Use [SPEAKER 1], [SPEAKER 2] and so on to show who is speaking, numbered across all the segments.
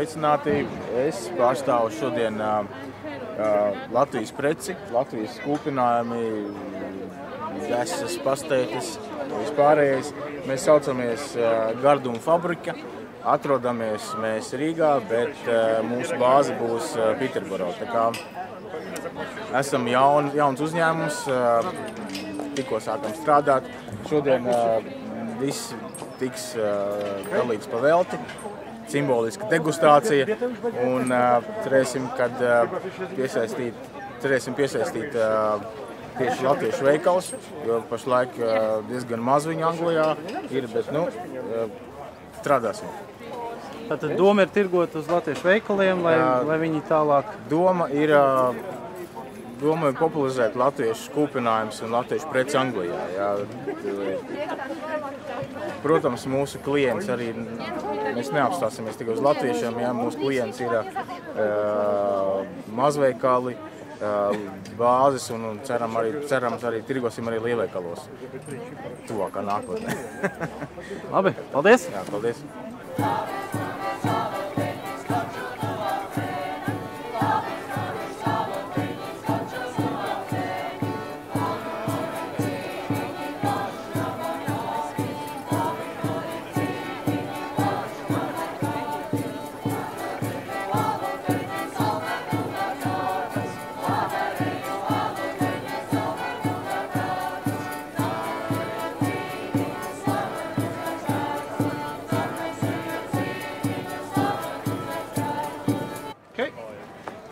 [SPEAKER 1] Sveicināti! Es pārstāvu šodien Latvijas preci, Latvijas kūpinājumi, desas, pastētis, vispārējais. Mēs saucamies Garduma fabrika. Atrodamies mēs Rīgā, bet mūsu bāze būs Piterboro. Tā kā esam jauns uzņēmums, tikko sākam strādāt. Šodien viss tiks dalīts pa velti, simboliska degustācija, un cerēsim piesaistīt tieši latviešu veikals, jo pašlaik diezgan maz viņu Anglijā ir, bet strādāsim.
[SPEAKER 2] Tātad doma ir tirgot uz latviešu veikaliem, lai viņi tālāk...
[SPEAKER 1] Doma ir popularizēt latviešu kūpinājumus un latviešu preci Anglijā. Jā. Protams, mūsu klients arī, mēs neapstāsimies tikai uz latviešiem, jā, mūsu klients ir mazveikali, bāzes un cerams arī tirgosim arī lielveikalos tuvākā nākotnē.
[SPEAKER 2] Labi, paldies!
[SPEAKER 1] Jā, paldies!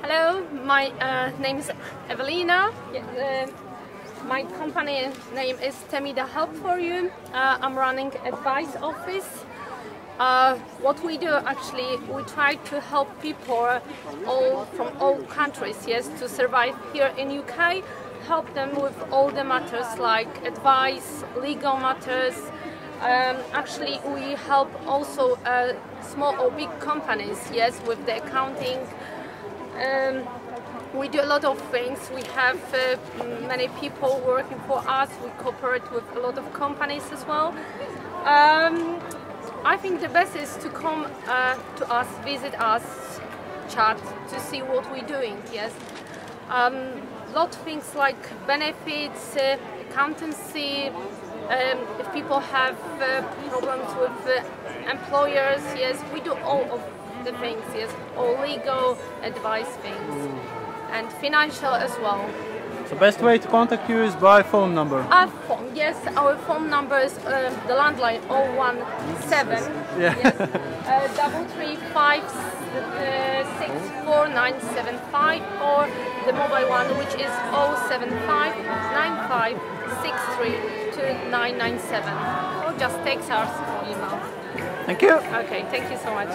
[SPEAKER 3] Hello, my name is Evelina. My company name is Temida Help For You. I'm running advice office. What we do actually, we try to help people from all countries, yes, to survive here in UK. Help them with all the matters like advice, legal matters. Actually, we help also small or big companies, yes, with the accounting. We do a lot of things. We have many people working for us. We cooperate with a lot of companies as well. I think the best is to come to us, visit us, chat, to see what we're doing, yes. Lot of things like benefits, accountancy, if people have problems with employers, yes, we do all of the things, yes, all legal advice things and financial as well.
[SPEAKER 2] The best way to contact you is by phone number?
[SPEAKER 3] Yes, our phone number is the landline 017
[SPEAKER 2] yeah.
[SPEAKER 3] Yes, 335 64975 or the mobile one which is 075 9563 2997 or just text us or email.
[SPEAKER 2] Thank you.
[SPEAKER 3] Okay, thank you so much.